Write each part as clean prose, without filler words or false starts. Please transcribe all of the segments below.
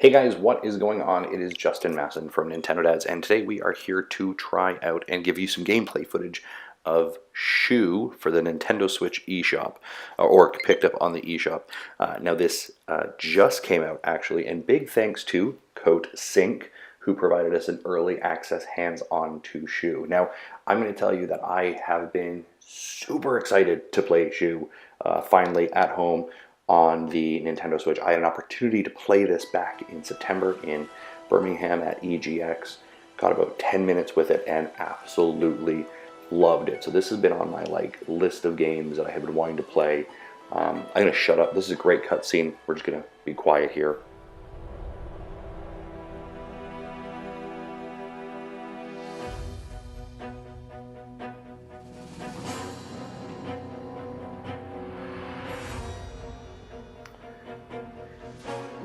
Hey guys, what is going on? It is Justin Masson from Nintendo Dads, and today we are here to try out and give you some gameplay footage of Shoe for the Nintendo Switch eShop, or picked up on the eShop. Now this just came out actually, and big thanks to CoatSink, who provided us an early access hands-on to Shoe. Now, I'm going to tell you that I have been super excited to play Shoe finally at home on the Nintendo Switch. I had an opportunity to play this back in September in Birmingham at EGX. Got about 10 minutes with it and absolutely loved it. So this has been on my list of games that I have been wanting to play. I'm gonna shut up. This is a great cutscene. We're just gonna be quiet here.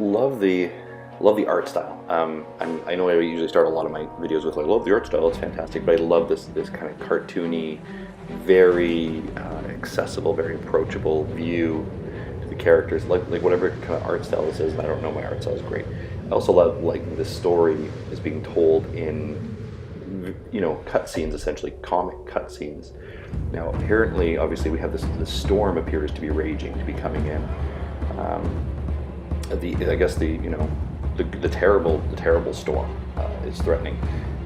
Love the art style. I know I usually start a lot of my videos with love the art style, it's fantastic, but I love this kind of cartoony, very accessible, very approachable view to the characters. Like whatever kind of art style this is, and I don't know, my art style is great. I also love the story is being told in cutscenes, essentially comic cutscenes. Now apparently, obviously, we have this storm appears to be raging, to be coming in. I guess the terrible storm is threatening.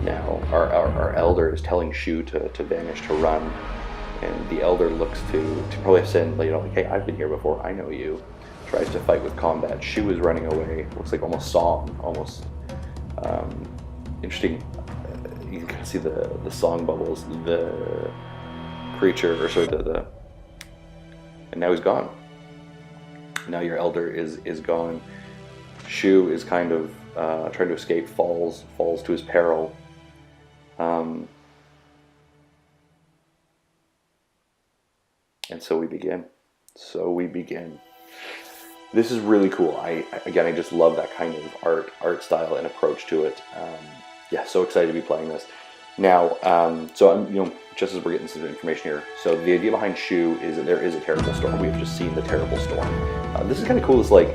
Now our elder is telling Shu to vanish, to run, and the elder looks to probably send hey, I've been here before, I know you. Tries to fight with combat. Shu is running away. Looks like almost song, almost interesting. You can kind of see the song bubbles. The creature, or sorry, and now he's gone. Now your elder is gone. Shu is kind of trying to escape, falls to his peril. And so we begin. This is really cool. I just love that kind of art style and approach to it. Yeah, so excited to be playing this. Now, so I'm, just as we're getting some information here, so the idea behind Shoe is that there is a terrible storm. We've just seen the terrible storm. This is kind of cool. It's like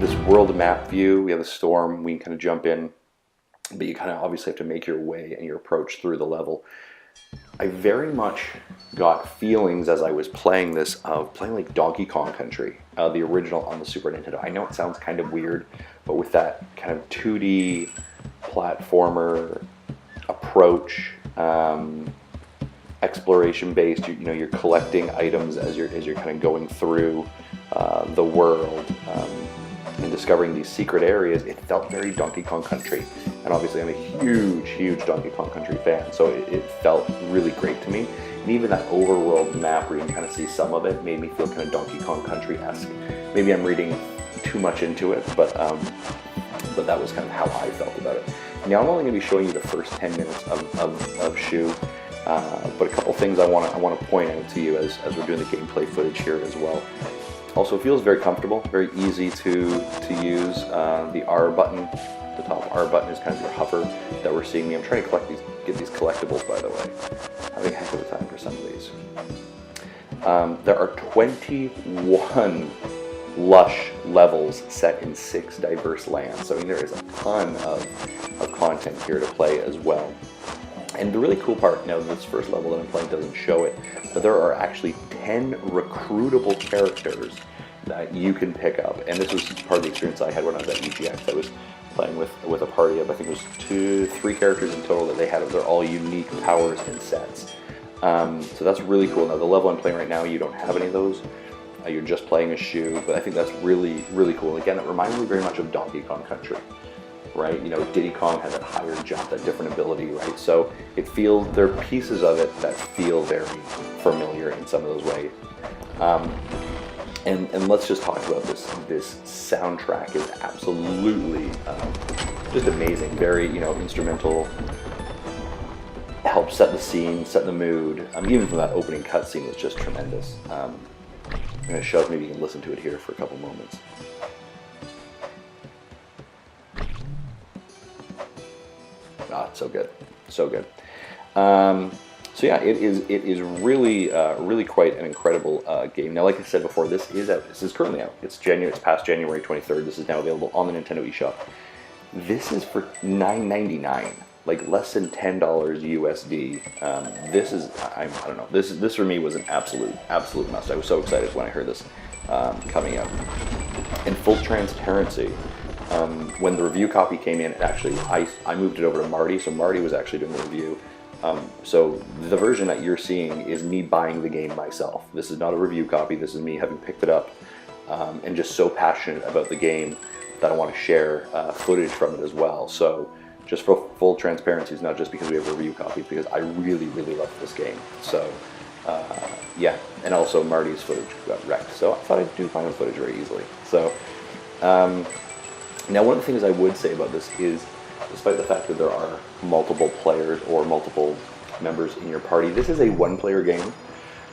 this world map view. We have a storm. We can kind of jump in, but you kind of obviously have to make your way and your approach through the level. I very much got feelings as I was playing this of playing like Donkey Kong Country, the original on the Super Nintendo. I know it sounds kind of weird, but with that kind of 2D platformer approach, exploration based, you're collecting items as you're kind of going through the world and discovering these secret areas. It felt very Donkey Kong Country, and obviously I'm a huge Donkey Kong Country fan, so it felt really great to me. And even that overworld map where you can kind of see some of it made me feel kind of Donkey Kong Country-esque. Maybe I'm reading too much into it, but that was kind of how I felt about it. Now I'm only going to be showing you the first 10 minutes of Shoe, but a couple things I want to point out to you as we're doing the gameplay footage here as well. Also, it feels very comfortable, very easy to use. The R button, the top R button is kind of your hover that we're seeing me. I'm trying to get these collectibles, by the way. Having a heck of a time for some of these. There are 21 lush levels set in 6 diverse lands. So I mean, there is a ton of content here to play as well. And the really cool part, now this first level that I'm playing doesn't show it, but there are actually 10 recruitable characters that you can pick up. And this was part of the experience I had when I was at EGX. I was playing with a party of, I think it was 3 characters in total that they had. They're all unique powers and sets. So that's really cool. Now the level I'm playing right now, you don't have any of those. You're just playing a Shoe, but I think that's really cool. Again, it reminds me very much of Donkey Kong Country, right? Diddy Kong has that higher jump, that different ability, right? So it feels, there are pieces of it that feel very familiar in some of those ways. And let's just talk about this soundtrack is absolutely just amazing. Very, instrumental, helps set the scene, set the mood. Even from that opening cutscene was just tremendous. I'm going to show, maybe you can listen to it here for a couple moments. Ah, it's so good, so good. So yeah, it is really really quite an incredible game. Now, like I said before, this is currently out. It's past January 23rd. This is now available on the Nintendo eShop. This is for $9.99, like less than $10 USD. This is I don't know. This for me was an absolute must. I was so excited when I heard this coming out. In full transparency, when the review copy came in, I moved it over to Marty, so Marty was actually doing the review. So the version that you're seeing is me buying the game myself. This is not a review copy. This is me having picked it up and just so passionate about the game that I want to share footage from it as well. So just for full transparency, it's not just because we have a review copy, because I really love this game. So yeah, and also Marty's footage got wrecked. So I thought I'd do final footage very easily. So now one of the things I would say about this is, despite the fact that there are multiple players or multiple members in your party, this is a one-player game.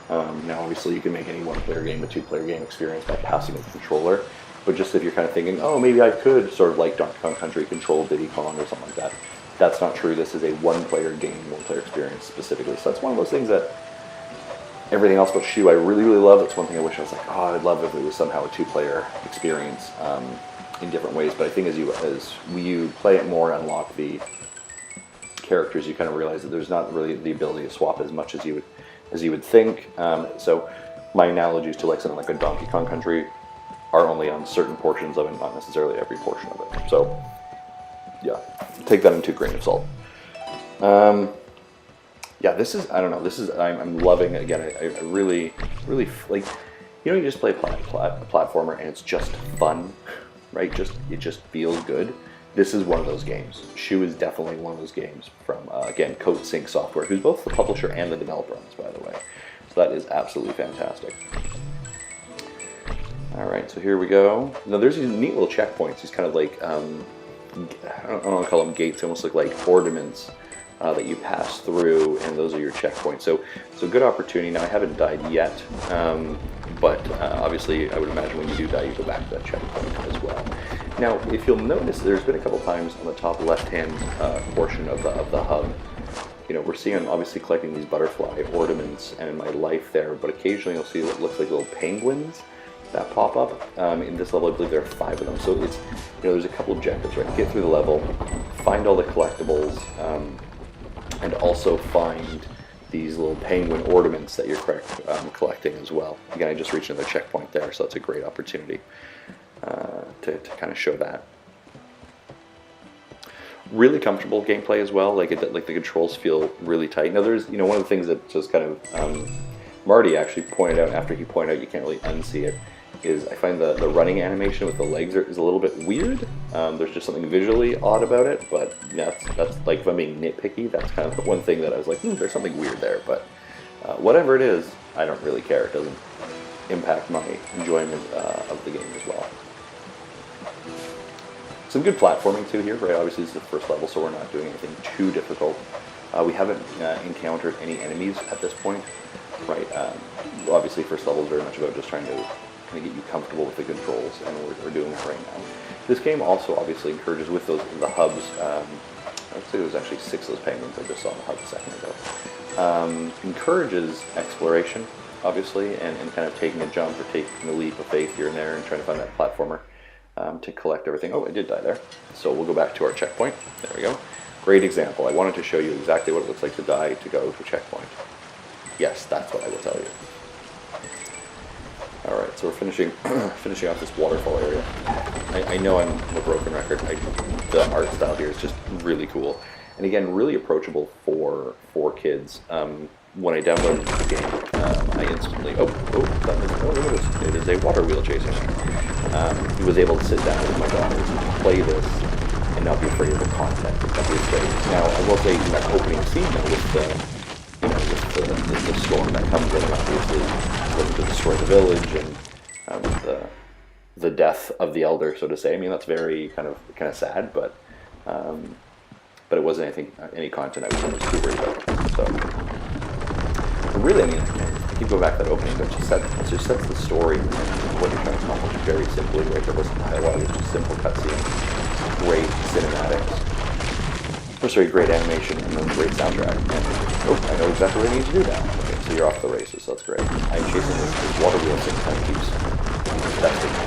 Now, obviously, you can make any one-player game a two-player game experience by passing a controller. But just if you're kind of thinking, oh, maybe I could sort of like Donkey Kong Country control Diddy Kong or something like that, that's not true. This is a one-player game, one-player experience specifically. So that's one of those things that everything else but Shoe I really love. That's one thing I wish I was like, oh, I'd love if it was somehow a two-player experience. In different ways, but I think as you play it more and unlock the characters, you kind of realize that there's not really the ability to swap as much as you would think. So my analogies to like something like a Donkey Kong Country are only on certain portions of it, not necessarily every portion of it. So yeah, take that into a grain of salt. Yeah, this is, I don't know, I'm loving it. Again, I really like, you just play a platformer and it's just fun. Right, it just feels good. This is one of those games. Shoe is definitely one of those games from again, CoatSink Software, who's both the publisher and the developer on this, by the way. So that is absolutely fantastic. All right, so here we go. Now there's these neat little checkpoints. These kind of like I don't want to call them gates. They almost look like ornaments that you pass through, and those are your checkpoints. So good opportunity. Now I haven't died yet. But obviously, I would imagine when you do die, you go back to that checkpoint as well. Now, if you'll notice, there's been a couple times on the top left-hand portion of the hub, we're seeing obviously collecting these butterfly ornaments and my life there, but occasionally you'll see what looks like little penguins that pop up. In this level, I believe there are 5 of them. So it's, there's a couple objectives, right? Get through the level, find all the collectibles, and also find these little penguin ornaments that you're collecting as well. Again, I just reached another checkpoint there, so that's a great opportunity to kind of show that. Really comfortable gameplay as well. Like the controls feel really tight. Now there's, one of the things that just kind of Marty actually pointed out, after he pointed out you can't really unsee it, is I find the running animation with the legs is a little bit weird. There's just something visually odd about it, but that's like, if I'm being nitpicky, that's kind of the one thing that I was like, there's something weird there, but whatever it is, I don't really care. It doesn't impact my enjoyment of the game as well. Some good platforming too here, right? Obviously this is the first level, so we're not doing anything too difficult. We haven't encountered any enemies at this point, right? Obviously first level is very much about just trying to get you comfortable with the controls, and we're doing that right now. This game also obviously encourages, with the hubs, I'd say there was actually 6 of those penguins I just saw in the hub a second ago, encourages exploration, obviously, and kind of taking a jump or taking a leap of faith here and there and trying to find that platformer to collect everything. Oh, I did die there. So we'll go back to our checkpoint. There we go. Great example. I wanted to show you exactly what it looks like to die to go to a checkpoint. Yes, that's what I will tell you. Alright, so we're finishing off this waterfall area. I know I'm a broken record. The art style here is just really cool. And again, really approachable for kids. When I downloaded the game, I instantly, look at this. It is a water wheel chasing me. He was able to sit down with my daughters and play this and not be afraid of the content, obviously. Now, I will say in that opening scene, though, with the storm that comes in, obviously, looking to destroy the village and the death of the elder, so to say. I mean, that's very kind of sad, but it wasn't any content I was too worried about. So really, I mean, I keep going back to that opening, but it just sets the story and what you're trying to accomplish very simply. Right, there wasn't dialogue; it's just simple cutscenes, great cinematics. or sorry, great animation and then great soundtrack. And, oh, I know exactly what I need to do now. Okay, so you're off the races, so that's great. I'm chasing this water wheel thing kind of keeps testing me.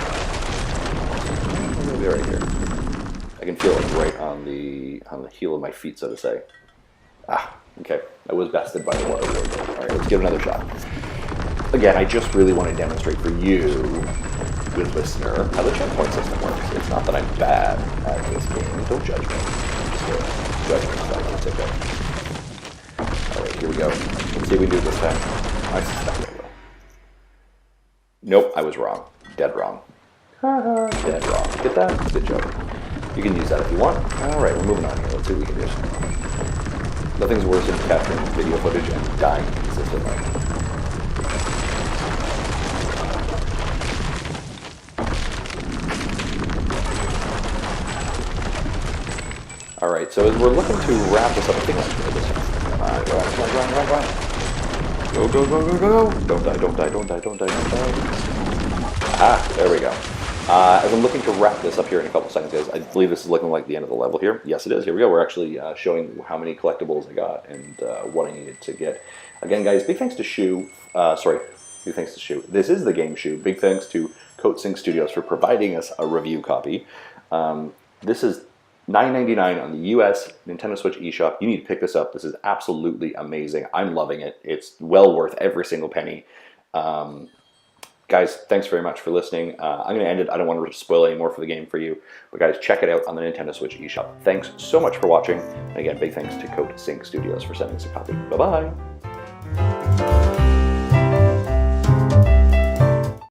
Maybe right here. I can feel it right on the heel of my feet, so to say. Ah, okay. I was bested by the water wheel. All right, let's give it another shot. Again, I just really want to demonstrate for you, good listener, how the checkpoint system works. It's not that I'm bad at this game. Don't judge me. I'm just judging myself. It's okay. Alright, here we go. Let's see if we can do it this time. I suspect I will. Nope, I was wrong. Dead wrong. Dead wrong. Get that? Good joke. You can use that if you want. Alright, we're moving on here. Let's see what we can do. Nothing's worse than capturing video footage and dying consistently. Alright, so as we're looking to wrap this up, I think let's do this one. Run. Go. Don't die. Ah, there we go. As I'm looking to wrap this up here in a couple seconds, guys, I believe this is looking like the end of the level here. Yes, it is. Here we go. We're actually showing how many collectibles I got and what I needed to get. Again, guys, big thanks to Big thanks to Shu. This is the game Shu. Big thanks to CoatSink Studios for providing us a review copy. This is $9.99 on the US Nintendo Switch eShop. You need to pick this up. This is absolutely amazing. I'm loving it. It's well worth every single penny. Guys, thanks very much for listening. I'm going to end it. I don't want to spoil any more for the game for you. But guys, check it out on the Nintendo Switch eShop. Thanks so much for watching. And again, big thanks to CoatSink Studios for sending us a copy. Bye-bye.